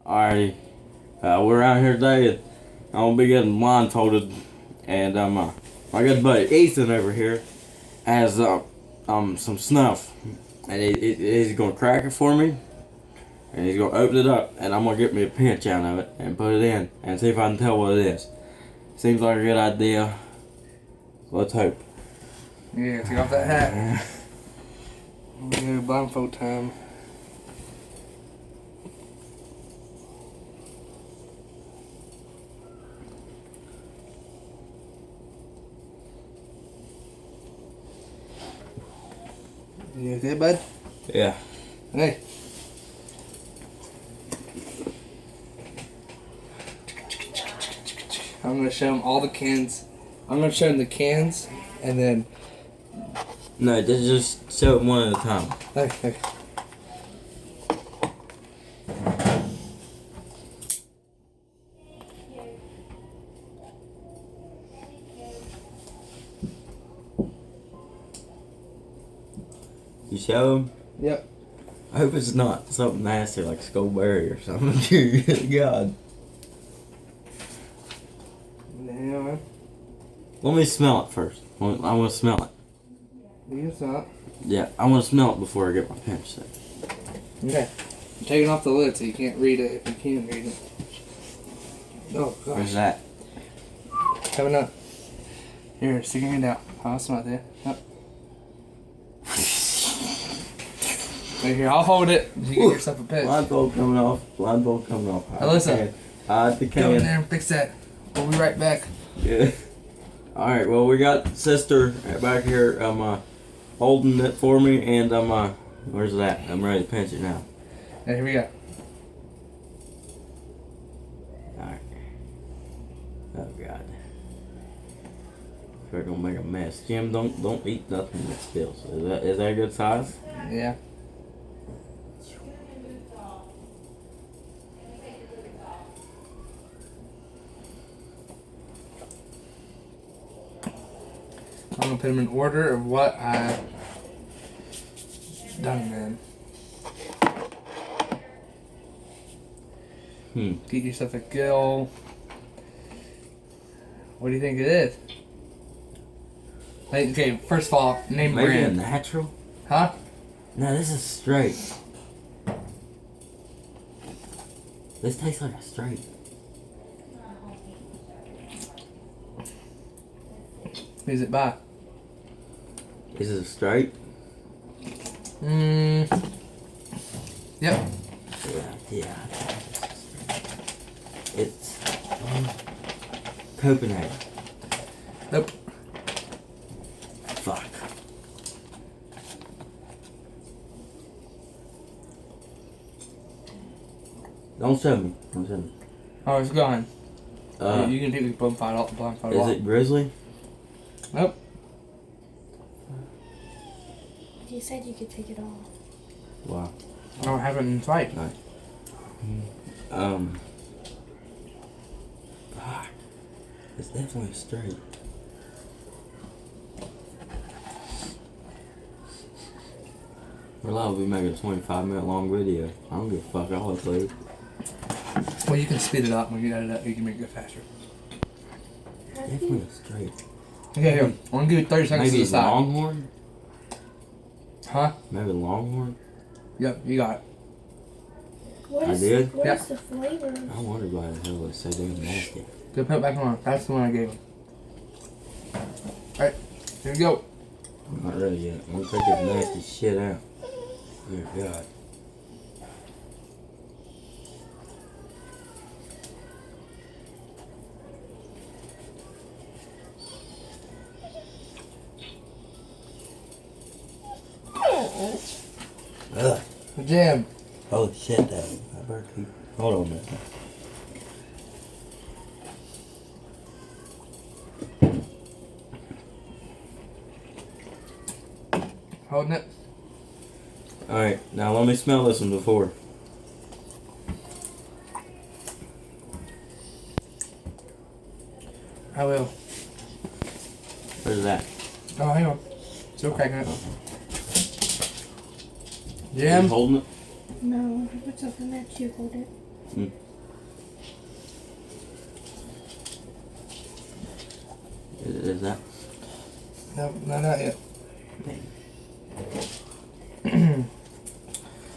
Alrighty, we're out here today, and I'm gonna be getting blindfolded, and my good buddy Ethan over here has some snuff, and he's gonna crack it for me, and he's gonna open it up, and I'm gonna get me a pinch out of it and put it in, and see if I can tell what it is. Seems like a good idea. Let's hope. Yeah, take off that hat. Yeah, blindfold time. You okay, bud? Yeah. Hey. I'm gonna show him all the cans. I'm gonna show him the cans, and then. No, just show it one at a time. Okay. You show him? Yep. I hope it's not something nasty like Skullberry or something. God. Yeah. Let me smell it first. I want to smell it. You can stop. Yeah, I want to smell it before I get my pinch set. Okay. I'm taking off the lid so you can't read it if you can read it. Oh, gosh. Where's that? Coming up. Here, stick your hand out. I'll smell it there. Up. Right here, I'll hold it. You get yourself a pinch. Blindfold coming off. Blindfold coming off. Now listen. Hide the Go in can. there and fix that. We'll be right back. Yeah. Alright, well, we got sister back here holding it for me, and where's that? I'm ready to pinch it now. Hey, here we go. Alright. Oh, God. We're gonna make a mess. Jim, don't eat nothing that spills. Is that a good size? Yeah. I'm gonna put them in order of what I've done, man. Get yourself a gill. What do you think it is? Hey, okay, first of all, name Maybe a brand. natural? Huh? No, this is straight. This tastes like a straight. Who's it by? Is it straight? Yep. Yeah. It's Copenhagen. Nope. Fuck. Don't show me. Don't show me. Oh, it's gone. Uh, You can take the blindfold off. is it Grizzly? Nope. You said you could take it off. Wow. I don't have it in sight. Fuck. It's definitely straight. We're allowed to be making a 25-minute long video. I don't give a fuck. I'll upload it. Well, you can speed it up when you edit it. You can make it go faster. Definitely straight. Okay, here. I'm gonna give you 30 seconds Maybe to it's decide. Longhorn? Huh? Maybe Longhorn? Yep, you got it. What I is, did? What Yeah. is the flavor? I wonder why the hell it's so damn nasty. Go put it back on. That's the one I gave him. Alright, here we go. Not ready yet. I'm gonna take this nasty shit out. Dear God. Ugh. Jam. Holy shit, Dad. I better keep. Hold on a minute. Holding it. Alright, now let me smell this one before. I will. Where's that? Oh, hang on. Still cracking it. You Jim? holding it? No, I put something that you hold it. Is that? No, not yet.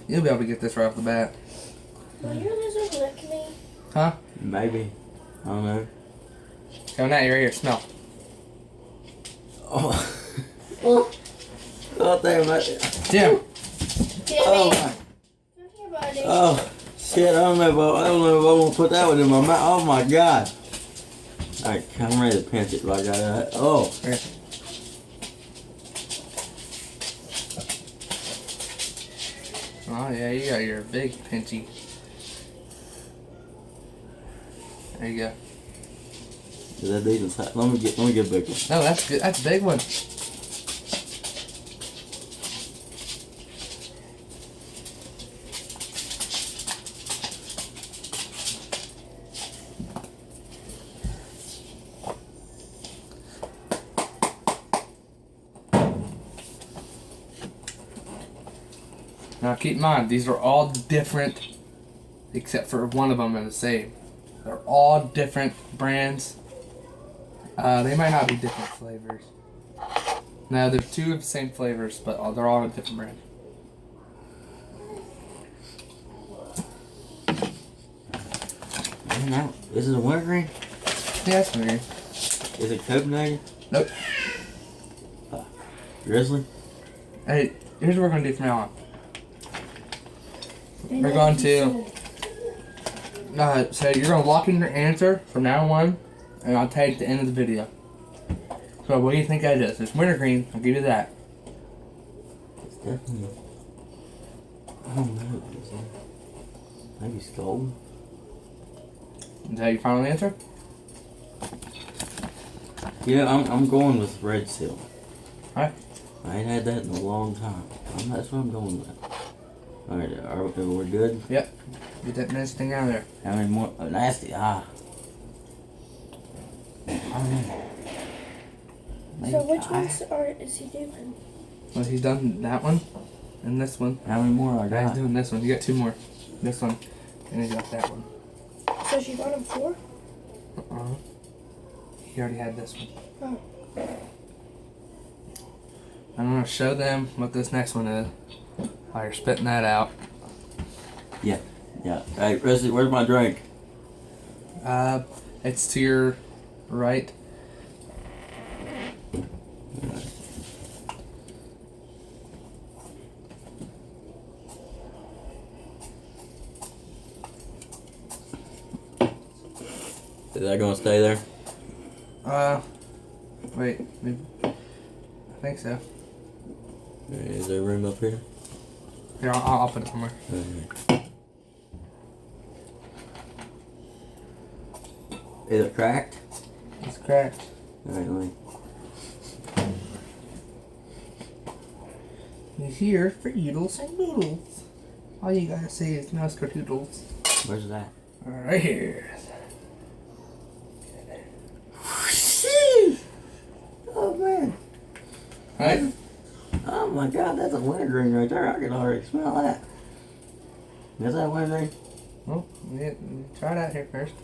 You'll be able to get this right off the bat. Will your lizard lick me? Huh? Maybe. I don't know. Go now, you're right here. Smell. Oh. Well, Oh, damn it. Jim. Jimmy. Oh, Come here, buddy. oh, shit. I don't know if I want to put that one in my mouth. Oh, my God. All right, I'm ready to pinch it like that. Oh. Here. Oh, yeah, you got your big pinchy. There you go. Is that decent size? Let me get a big one. No, that's good. That's a big one. Now keep in mind, these are all different, except for one of them are the same. They're all different brands. They might not be different flavors. No, they're two of the same flavors, but they're all a different brand. No, is it a wintergreen? Yeah, that's weird. Is it Copenhagen? Nope. Grizzly? Hey, here's what we're gonna do from now on. We're going to. So you're gonna lock in your answer from now on, and I'll tell you at the end of the video. So what do you think that is? It's wintergreen. I'll give you that. It's definitely. I don't know. Is it? Maybe it's golden. Is that your final answer? Yeah, I'm going with red seal. Alright. I ain't had that in a long time. That's what I'm going with. Alright, are we good? Yep. Get that nasty thing out of there. How many more? Oh, nasty. I don't know. Maybe So which five? ones is he doing? Well, he's done that one, and this one. How many more I Yeah, he's got? doing this one. You got two more. This one, and he's got that one. So she got him 4? Uh-uh. He already had this one. Oh. I'm gonna show them what this next one is. While you're spitting that out. Yeah. Hey, Rusty, where's my drink? It's to your right. Is that gonna stay there? Wait. Maybe. I think so. Is there room up here? Here, I'll put it somewhere. Okay. Is it cracked? It's cracked. Alright, let me. He's here for oodles and noodles. All you gotta say is mouse doodles. Where's that? Right here. Oh man. Right? Oh my god, that's a wintergreen right there. I can already smell that. Is that wintergreen? Well, yeah, try it out here first.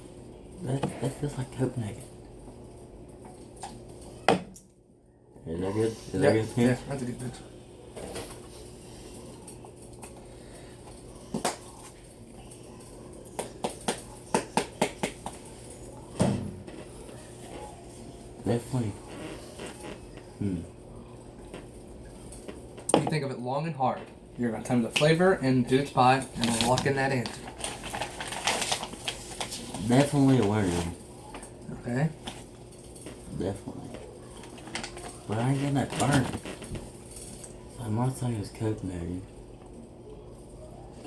That feels like Copenhagen. Is that good? Is that good? Yeah, that's a good pitch. Definitely. You think of it long and hard. You're gonna tell me the flavor and who it's by, and we'll lock in that answer. Definitely a wintergreen. Okay? Definitely. But I ain't getting that burn. So my thing is Copenhagen.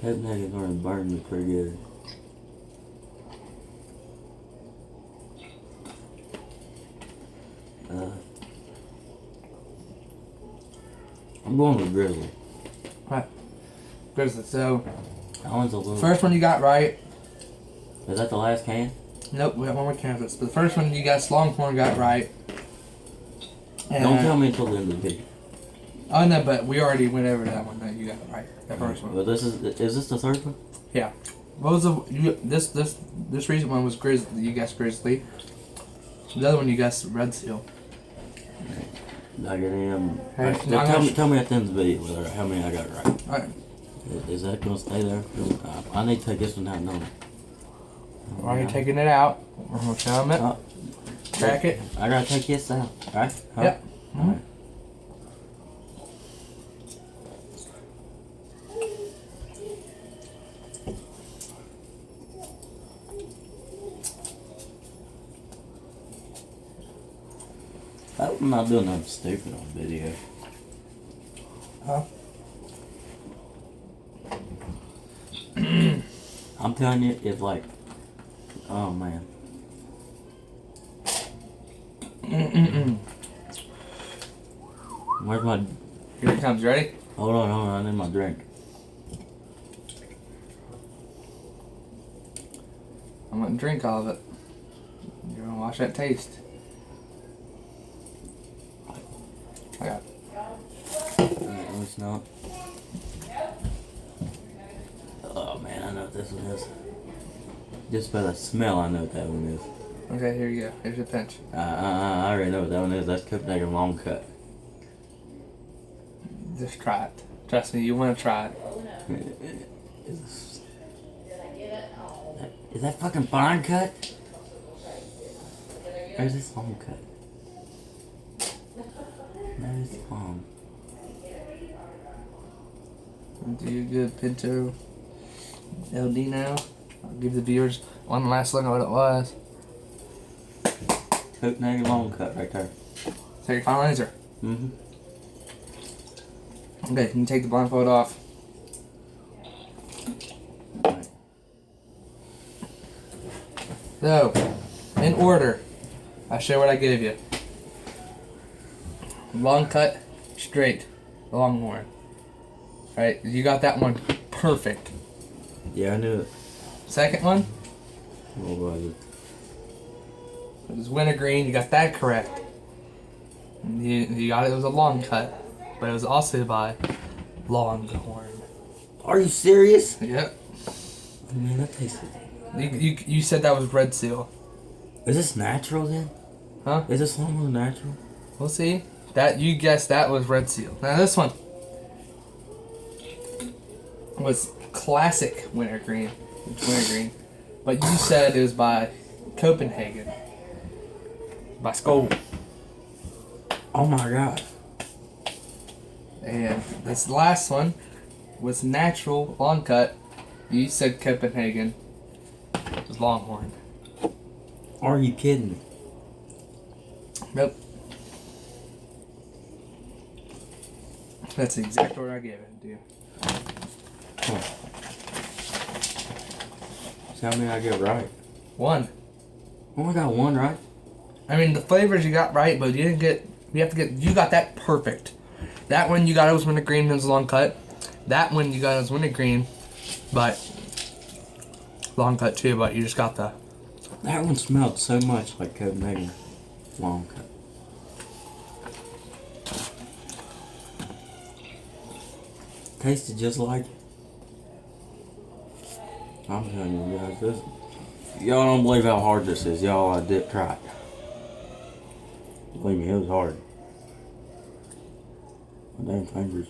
Copenhagen's gonna burn me pretty good. I'm going with Grizzly. Grizzly. So, That one's a little. first one you got right. Is that the last can? Nope, we have one more canvas. But the first one you got, Longhorn got right. And, Don't tell me until the end of the video. Oh no, but we already went over that one. That you got right. The first one. But this is this the third one? Yeah. What was this recent one was Grizzly. You guessed Grizzly. The other one you guessed Red Seal. Did I get any of them? Hey, Right. no, Tell me at the end of the video whether how many I got right. Alright. Is that gonna stay there? I need to take this one out. No. While you're taking it out, I'm gonna show them it. Oh. Crack it. I gotta take this out, right? Huh? Yep. Alright. I'm not doing nothing stupid on video. Huh? I'm telling you, it's like, oh man. Where's my? Here it comes. Ready? Hold on, I need my drink. I'm gonna drink all of it. You're gonna watch that taste. I got. No, it's not. Oh man, I know what this one is. Just by the smell, I know what that one is. Okay, here you go. Here's your pinch. I already know what that one is. That's Copenhagen Long Cut. Just try it. Trust me, you want to try it. Is that fucking fine cut? Or is this long cut? That is long. Do you good Pinto LD now? I'll give the viewers one last look at what it was. Copenhagen Long Cut right there. So your final answer. Mm-hmm. Okay, can you take the blindfold off? Right. So, in order, I'll show what I gave you. Long cut, straight, longhorn. Right, you got that one perfect. Yeah, I knew it. Second one, What was it? it was wintergreen. You got that correct. You got it. It was a long cut, but it was also by Longhorn. Are you serious? Yep. I mean, that tastes. You said that was Red Seal. Is this natural then? Huh? Is this Longhorn natural? We'll see. That you guessed that was Red Seal. Now this one was classic wintergreen. It's wintergreen, but you said it was by Copenhagen. By Skoll. Oh my god. And this last one was natural long cut. You said Copenhagen. It was Longhorn. Are you kidding me? Nope. That's the exact order I gave it, dude. Huh. Tell me I get right. One. Oh, I got one right. I mean, the flavors you got right, but you didn't get. You have to get. You got that perfect. That one you got it was wintergreen and it was long cut. That one you got it was wintergreen, but long cut too. But you just got the. That one smelled so much like Copenhagen Long Cut. Tasted just like it. I'm telling you guys, this. Y'all don't believe how hard this is. Y'all, I did try it. Believe me, it was hard. My damn fingers.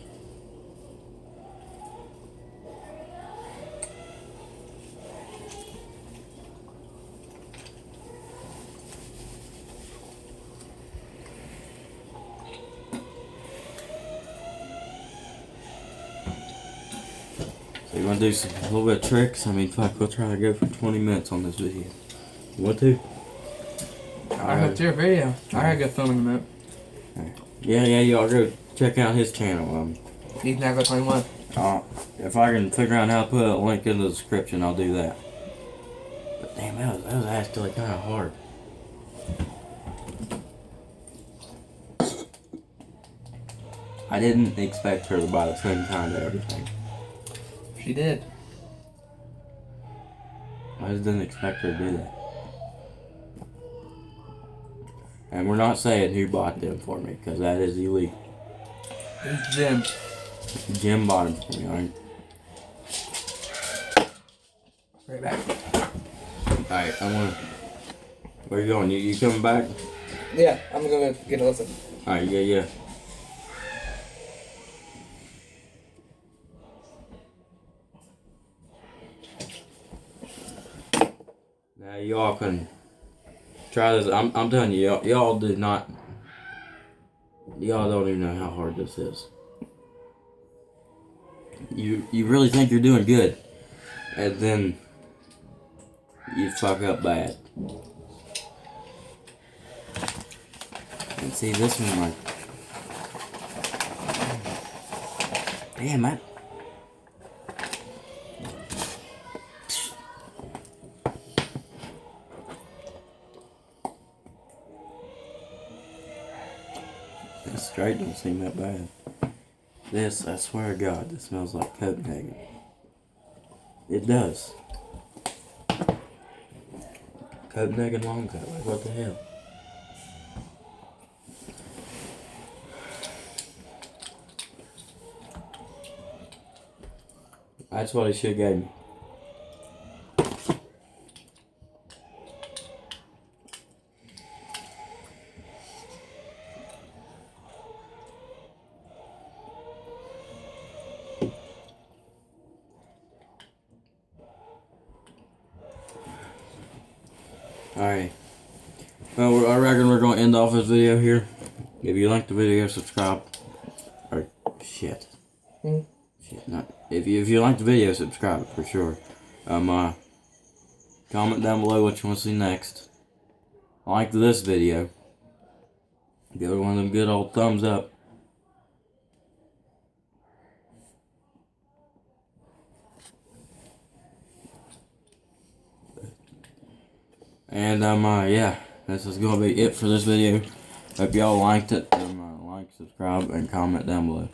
So you wanna do a little bit of tricks? I mean, fuck, we'll try to go for 20 minutes on this video. You want to? I have your video. I gotta go film in a minute. Yeah, y'all go check out his channel. Ethan Agro 21. If I can figure out how to put a link in the description, I'll do that. But damn, that was actually kind of hard. I didn't expect her to buy the same kind of everything. She did. I just didn't expect her to do that. And we're not saying who bought them for me, because that is illegal. It's Jim. Jim bought them for me, alright? Right back. Alright, I wanna. Where you going? You coming back? Yeah, I'm gonna get a listen. Alright, yeah. Now y'all can try this. I'm telling you, y'all did not. Y'all don't even know how hard this is. You really think you're doing good, and then you fuck up bad. And see this one, like, damn it. This straight don't seem that bad. This, I swear to God, this smells like Copenhagen. It does. Copenhagen long cut, like what the hell? That's what he should gave me. Alright. Well, I reckon we're going to end off this video here. If you like the video, subscribe. Or, shit. Shit, not. If you like the video, subscribe for sure. Comment down below what you want to see next. Like this video. Give it one of them good old thumbs up. And yeah, this is gonna be it for this video. Hope y'all liked it. Like, subscribe, and comment down below.